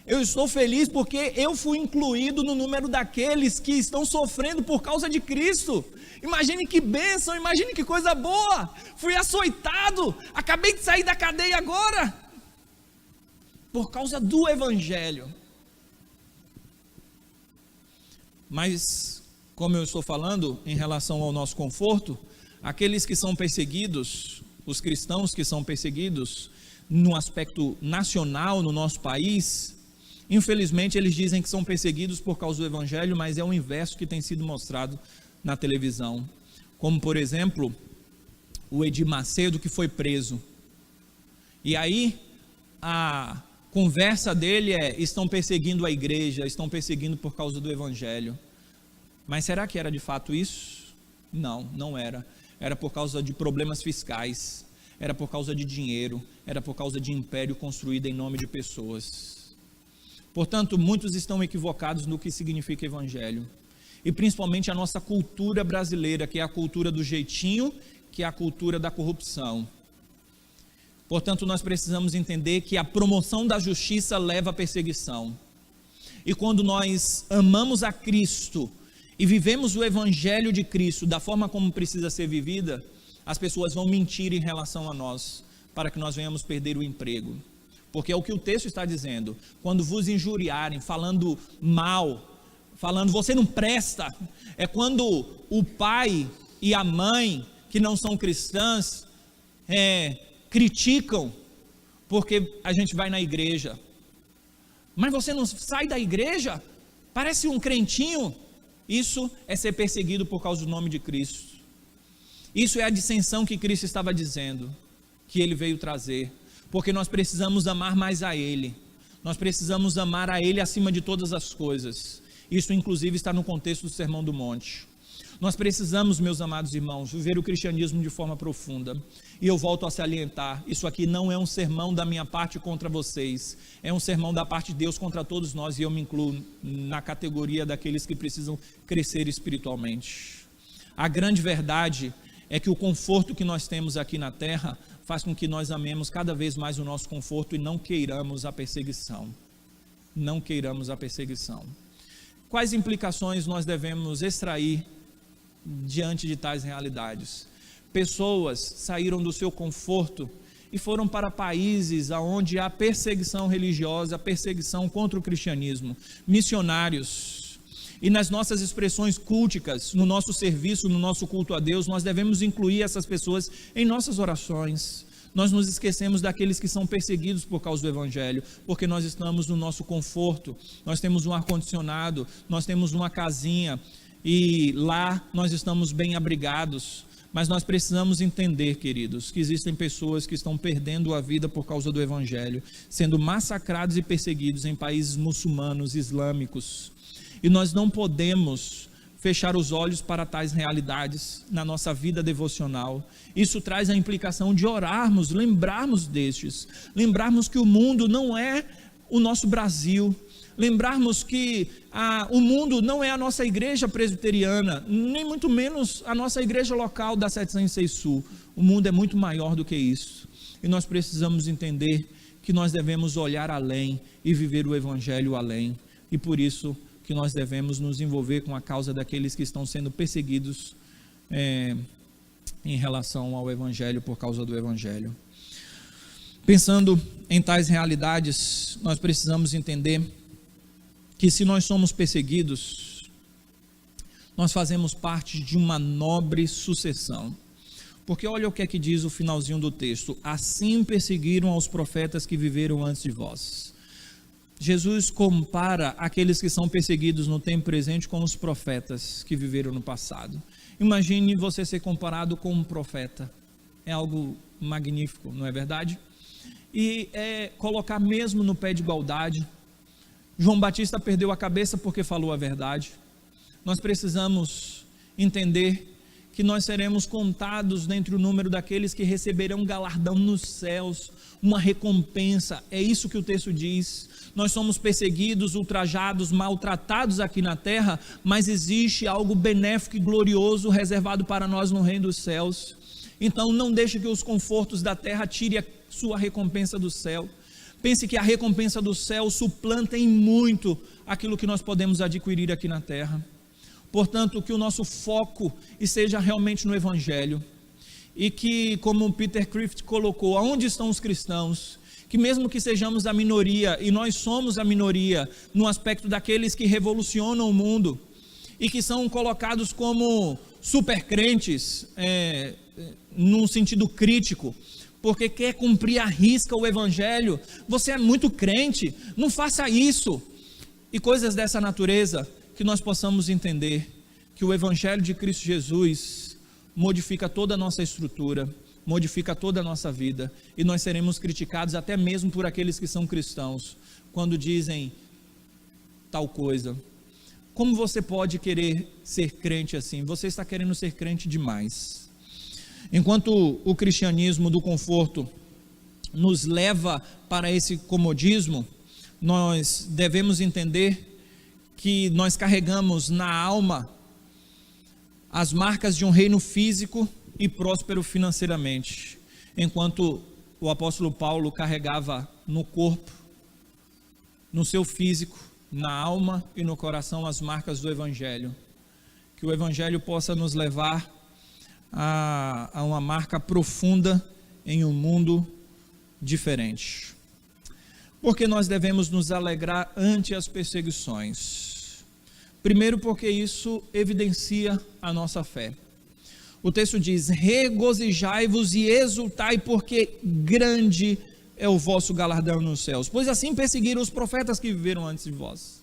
Eu estou feliz porque eu fui incluído no número daqueles que estão sofrendo por causa de Cristo. Imagine que bênção, imagine que coisa boa. Fui açoitado, acabei de sair da cadeia agora, por causa do Evangelho. Mas, como eu estou falando em relação ao nosso conforto, aqueles que são perseguidos, os cristãos que são perseguidos no aspecto nacional no nosso país, infelizmente eles dizem que são perseguidos por causa do Evangelho, mas é o inverso que tem sido mostrado na televisão. Como, por exemplo, o Edir Macedo, que foi preso. E aí, a conversa dele é: estão perseguindo a igreja, estão perseguindo por causa do Evangelho. Mas será que era de fato isso? Não, não era. Era por causa de problemas fiscais, era por causa de dinheiro, era por causa de império construído em nome de pessoas. Portanto, muitos estão equivocados no que significa Evangelho. E principalmente a nossa cultura brasileira, que é a cultura do jeitinho, que é a cultura da corrupção. Portanto, nós precisamos entender que a promoção da justiça leva à perseguição. E quando nós amamos a Cristo e vivemos o Evangelho de Cristo da forma como precisa ser vivida, as pessoas vão mentir em relação a nós, para que nós venhamos perder o emprego. Porque é o que o texto está dizendo: quando vos injuriarem, falando mal, falando você não presta, é quando o pai e a mãe, que não são cristãs, criticam, porque a gente vai na igreja. Mas você não sai da igreja? Parece um crentinho. Isso é ser perseguido por causa do nome de Cristo. Isso é a dissensão que Cristo estava dizendo, que Ele veio trazer. Porque nós precisamos amar mais a Ele. Nós precisamos amar a Ele acima de todas as coisas. Isso inclusive está no contexto do Sermão do Monte. Nós precisamos, meus amados irmãos, viver o cristianismo de forma profunda. E eu volto a salientar, isso aqui não é um sermão da minha parte contra vocês, é um sermão da parte de Deus contra todos nós, e eu me incluo na categoria daqueles que precisam crescer espiritualmente. A grande verdade é que o conforto que nós temos aqui na terra faz com que nós amemos cada vez mais o nosso conforto e não queiramos a perseguição. Não queiramos a perseguição. Quais implicações nós devemos extrair diante de tais realidades? Pessoas saíram do seu conforto e foram para países onde há perseguição religiosa, perseguição contra o cristianismo, missionários. E nas nossas expressões culticas, no nosso serviço, no nosso culto a Deus, nós devemos incluir essas pessoas em nossas orações. Nós nos esquecemos daqueles que são perseguidos por causa do Evangelho, porque nós estamos no nosso conforto, nós temos um ar-condicionado, nós temos uma casinha, e lá nós estamos bem abrigados. Mas nós precisamos entender, queridos, que existem pessoas que estão perdendo a vida por causa do Evangelho, sendo massacrados e perseguidos em países muçulmanos, islâmicos, e nós não podemos fechar os olhos para tais realidades na nossa vida devocional. Isso traz a implicação de orarmos, lembrarmos destes, lembrarmos que o mundo não é o nosso Brasil, lembrarmos que o mundo não é a nossa igreja presbiteriana, nem muito menos a nossa igreja local da 706 Sul. O mundo é muito maior do que isso, e nós precisamos entender que nós devemos olhar além e viver o Evangelho além, e por isso que nós devemos nos envolver com a causa daqueles que estão sendo perseguidos em relação ao Evangelho, por causa do Evangelho. Pensando em tais realidades, nós precisamos entender que se nós somos perseguidos, nós fazemos parte de uma nobre sucessão. Porque olha o que é que diz o finalzinho do texto: assim perseguiram aos profetas que viveram antes de vós. Jesus compara aqueles que são perseguidos no tempo presente com os profetas que viveram no passado. Imagine você ser comparado com um profeta. É algo magnífico, não é verdade? E colocar mesmo no pé de igualdade. João Batista perdeu a cabeça porque falou a verdade. Nós precisamos entender que nós seremos contados dentre o número daqueles que receberão galardão nos céus, uma recompensa. É isso que o texto diz. Nós somos perseguidos, ultrajados, maltratados aqui na terra, mas existe algo benéfico e glorioso reservado para nós no reino dos céus. Então não deixe que os confortos da terra tirem a sua recompensa do céu. Pense que a recompensa do céu suplanta em muito aquilo que nós podemos adquirir aqui na terra. Portanto, que o nosso foco esteja realmente no Evangelho. E que, como Peter Crift colocou, aonde estão os cristãos? Que mesmo que sejamos a minoria, e nós somos a minoria, no aspecto daqueles que revolucionam o mundo, e que são colocados como supercrentes, num sentido crítico, porque quer cumprir à risca o Evangelho. Você é muito crente, não faça isso, e coisas dessa natureza, que nós possamos entender que o Evangelho de Cristo Jesus modifica toda a nossa estrutura, modifica toda a nossa vida, e nós seremos criticados até mesmo por aqueles que são cristãos, quando dizem tal coisa. Como você pode querer ser crente assim? Você está querendo ser crente demais. Enquanto o cristianismo do conforto nos leva para esse comodismo, nós devemos entender que nós carregamos na alma as marcas de um reino físico e próspero financeiramente, enquanto o apóstolo Paulo carregava no corpo, no seu físico, na alma e no coração as marcas do Evangelho. Que o Evangelho possa nos levar a uma marca profunda em um mundo diferente. Porque nós devemos nos alegrar ante as perseguições. Primeiro, porque isso evidencia a nossa fé. O texto diz: regozijai-vos e exultai, porque grande é o vosso galardão nos céus, pois assim perseguiram os profetas que viveram antes de vós.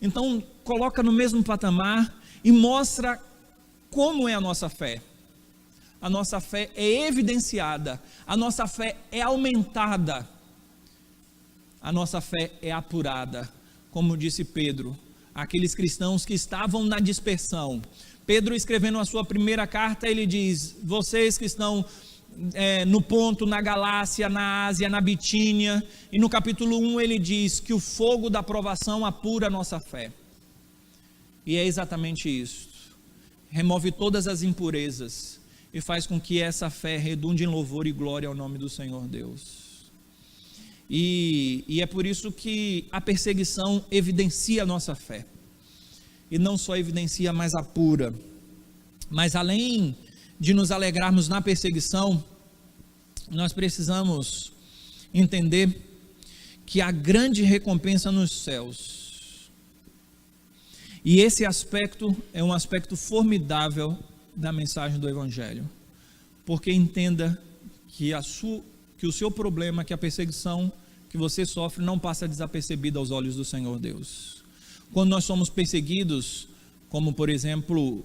Então, coloca no mesmo patamar e mostra como é a nossa fé. A nossa fé é evidenciada, a nossa fé é aumentada, a nossa fé é apurada, como disse Pedro, aqueles cristãos que estavam na dispersão. Pedro, escrevendo a sua primeira carta, ele diz: vocês que estão no Ponto, na Galácia, na Ásia, na Bitínia, e no capítulo 1 ele diz que o fogo da provação apura a nossa fé, e é exatamente isso, remove todas as impurezas, e faz com que essa fé redunde em louvor e glória ao nome do Senhor Deus, e é por isso que a perseguição evidencia a nossa fé, e não só evidencia, mas apura. Mas além de nos alegrarmos na perseguição, nós precisamos entender que há grande recompensa nos céus, e esse aspecto é um aspecto formidável da mensagem do Evangelho, porque entenda que o seu problema, que a perseguição que você sofre não passa desapercebida aos olhos do Senhor Deus. Quando nós somos perseguidos, como por exemplo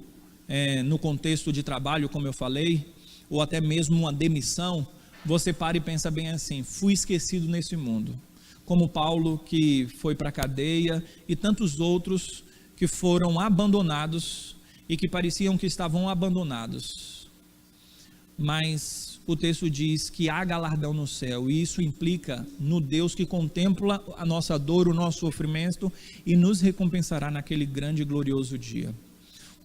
no contexto de trabalho, como eu falei, ou até mesmo uma demissão, você para e pensa bem assim: fui esquecido nesse mundo, como Paulo, que foi para a cadeia, e tantos outros que foram abandonados e que pareciam que estavam abandonados, mas o texto diz que há galardão no céu, e isso implica no Deus que contempla a nossa dor, o nosso sofrimento, e nos recompensará naquele grande e glorioso dia.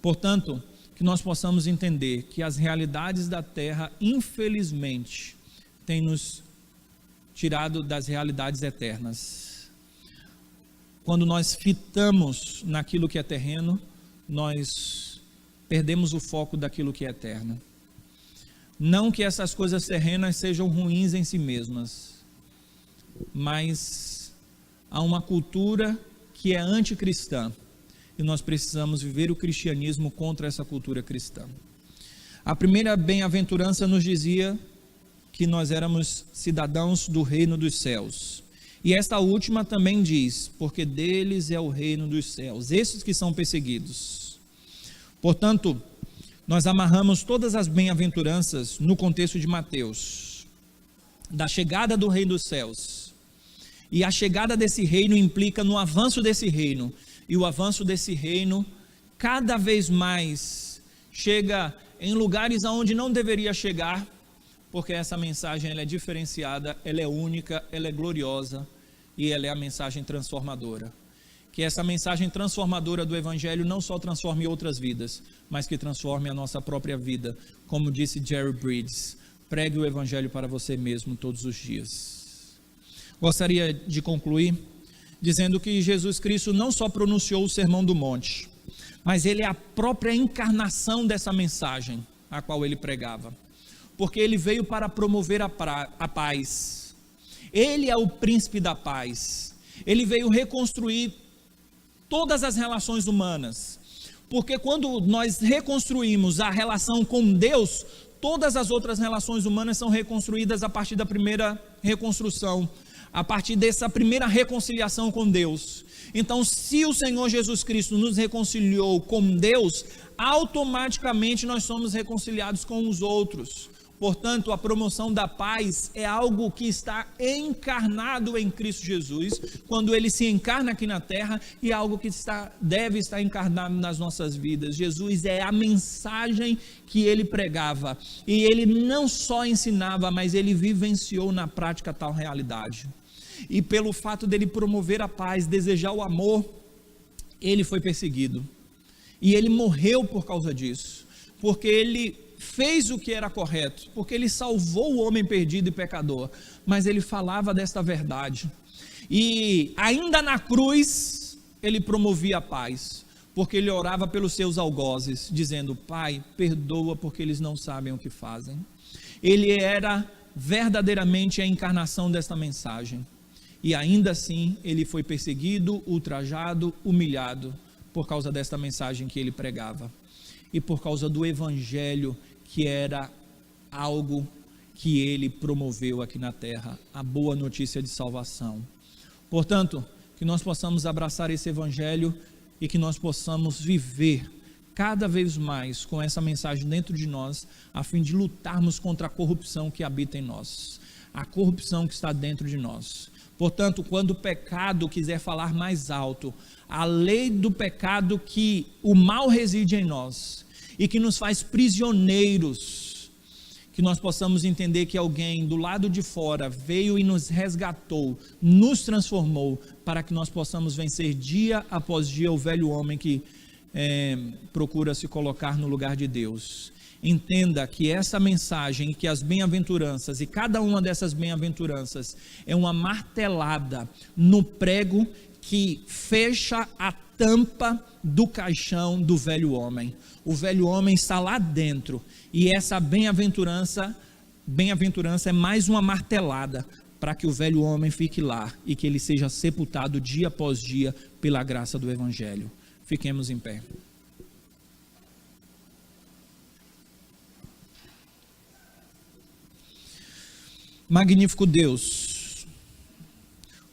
Portanto, que nós possamos entender que as realidades da terra, infelizmente, têm nos tirado das realidades eternas. Quando nós fitamos naquilo que é terreno, nós perdemos o foco daquilo que é eterno. Não que essas coisas terrenas sejam ruins em si mesmas, mas há uma cultura que é anticristã, e nós precisamos viver o cristianismo contra essa cultura cristã. A primeira bem-aventurança nos dizia que nós éramos cidadãos do reino dos céus, e esta última também diz: porque deles é o reino dos céus, esses que são perseguidos. Portanto, nós amarramos todas as bem-aventuranças no contexto de Mateus, da chegada do reino dos céus, e a chegada desse reino implica no avanço desse reino, e o avanço desse reino cada vez mais chega em lugares aonde não deveria chegar, porque essa mensagem ela é diferenciada, ela é única, ela é gloriosa, e ela é a mensagem transformadora. Que essa mensagem transformadora do Evangelho não só transforme outras vidas, mas que transforme a nossa própria vida. Como disse Jerry Bridges: pregue o Evangelho para você mesmo todos os dias. Gostaria de concluir dizendo que Jesus Cristo não só pronunciou o Sermão do Monte, mas ele é a própria encarnação dessa mensagem a qual ele pregava, porque ele veio para promover a paz. Ele é o príncipe da paz. Ele veio reconstruir todas as relações humanas, porque quando nós reconstruímos a relação com Deus, todas as outras relações humanas são reconstruídas a partir da primeira reconstrução, a partir dessa primeira reconciliação com Deus. Então, se o Senhor Jesus Cristo nos reconciliou com Deus, automaticamente nós somos reconciliados com os outros. Portanto, a promoção da paz é algo que está encarnado em Cristo Jesus, quando ele se encarna aqui na terra, e algo que deve estar encarnado nas nossas vidas. Jesus é a mensagem que ele pregava, e ele não só ensinava, mas ele vivenciou na prática tal realidade. E pelo fato dele promover a paz, desejar o amor, ele foi perseguido, e ele morreu por causa disso, porque ele fez o que era correto, porque ele salvou o homem perdido e pecador, mas ele falava desta verdade, e ainda na cruz ele promovia a paz, porque ele orava pelos seus algozes, dizendo: Pai, perdoa, porque eles não sabem o que fazem. Ele era verdadeiramente a encarnação desta mensagem, e ainda assim ele foi perseguido, ultrajado, humilhado, por causa desta mensagem que ele pregava, e por causa do Evangelho, que era algo que Ele promoveu aqui na terra, a boa notícia de salvação. Portanto, que nós possamos abraçar esse evangelho e que nós possamos viver cada vez mais com essa mensagem dentro de nós, a fim de lutarmos contra a corrupção que habita em nós, a corrupção que está dentro de nós. Portanto, quando o pecado quiser falar mais alto, a lei do pecado, que o mal reside em nós e que nos faz prisioneiros, que nós possamos entender que alguém do lado de fora veio e nos resgatou, nos transformou, para que nós possamos vencer dia após dia o velho homem que procura se colocar no lugar de Deus. Entenda que essa mensagem, que as bem-aventuranças, e cada uma dessas bem-aventuranças é uma martelada no prego que fecha a tampa do caixão do velho homem. O velho homem está lá dentro, e essa bem-aventurança é mais uma martelada para que o velho homem fique lá e que ele seja sepultado dia após dia pela graça do evangelho. Fiquemos em pé. Magnífico Deus,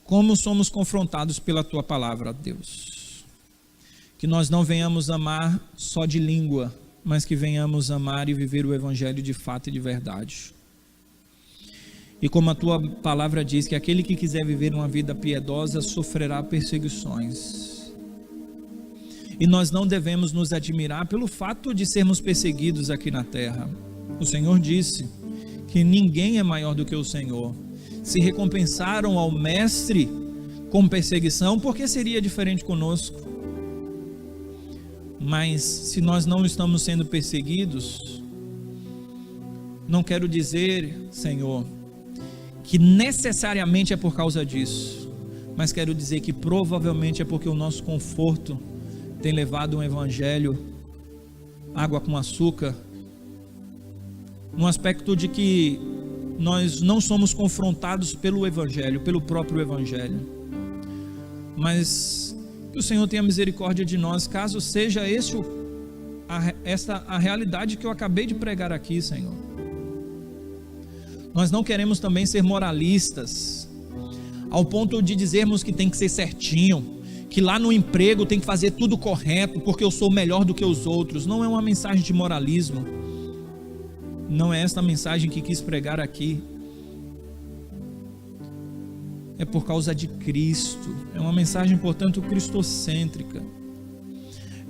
como somos confrontados pela Tua palavra, Deus, que nós não venhamos amar só de língua, mas que venhamos amar e viver o evangelho de fato e de verdade. E como a Tua palavra diz, que aquele que quiser viver uma vida piedosa sofrerá perseguições. E nós não devemos nos admirar pelo fato de sermos perseguidos aqui na terra. O Senhor disse que ninguém é maior do que o Senhor. Se recompensaram ao mestre com perseguição, por que seria diferente conosco? Mas se nós não estamos sendo perseguidos, não quero dizer, Senhor, que necessariamente é por causa disso, mas quero dizer que provavelmente é porque o nosso conforto tem levado um evangelho, água com açúcar, no aspecto de que nós não somos confrontados pelo evangelho, pelo próprio evangelho, mas que o Senhor tenha misericórdia de nós, caso seja esta a realidade que eu acabei de pregar aqui, Senhor. Nós não queremos também ser moralistas, ao ponto de dizermos que tem que ser certinho, que lá no emprego tem que fazer tudo correto, porque eu sou melhor do que os outros. Não é uma mensagem de moralismo, não é esta a mensagem que quis pregar aqui. É por causa de Cristo, é uma mensagem, portanto, cristocêntrica,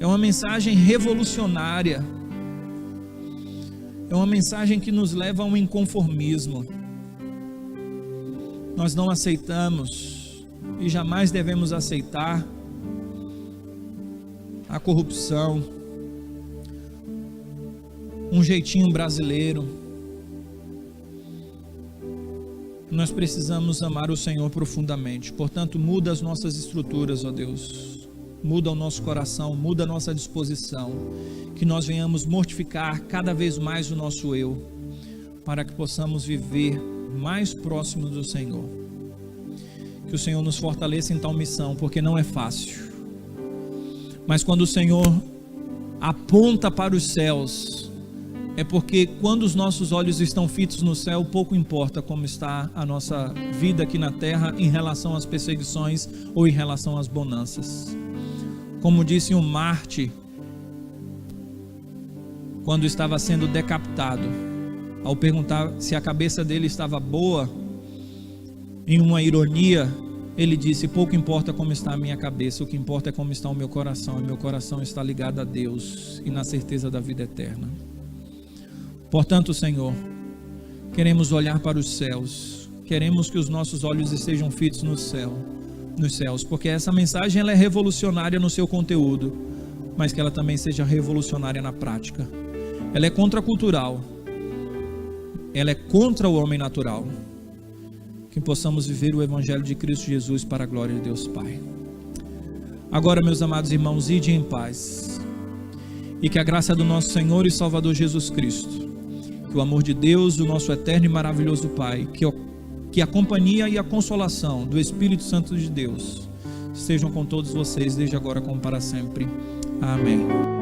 é uma mensagem revolucionária, é uma mensagem que nos leva a um inconformismo. Nós não aceitamos e jamais devemos aceitar a corrupção, um jeitinho brasileiro. Nós precisamos amar o Senhor profundamente. Portanto, muda as nossas estruturas, ó Deus, muda o nosso coração, muda a nossa disposição, que nós venhamos mortificar cada vez mais o nosso eu, para que possamos viver mais próximos do Senhor. Que o Senhor nos fortaleça em tal missão, porque não é fácil, mas quando o Senhor aponta para os céus, é porque quando os nossos olhos estão fitos no céu, pouco importa como está a nossa vida aqui na terra em relação às perseguições ou em relação às bonanças. Como disse um Marte, quando estava sendo decapitado, ao perguntar se a cabeça dele estava boa, em uma ironia, ele disse: pouco importa como está a minha cabeça, o que importa é como está o meu coração, e meu coração está ligado a Deus e na certeza da vida eterna. Portanto, Senhor, queremos olhar para os céus, queremos que os nossos olhos estejam fitos no céu, nos céus, porque essa mensagem ela é revolucionária no seu conteúdo, mas que ela também seja revolucionária na prática. Ela é contracultural, ela é contra o homem natural. Que possamos viver o Evangelho de Cristo Jesus para a glória de Deus Pai. Agora, meus amados irmãos, ide em paz, e que a graça do nosso Senhor e Salvador Jesus Cristo, que o amor de Deus, o nosso eterno e maravilhoso Pai, que a companhia e a consolação do Espírito Santo de Deus estejam com todos vocês, desde agora como para sempre. Amém.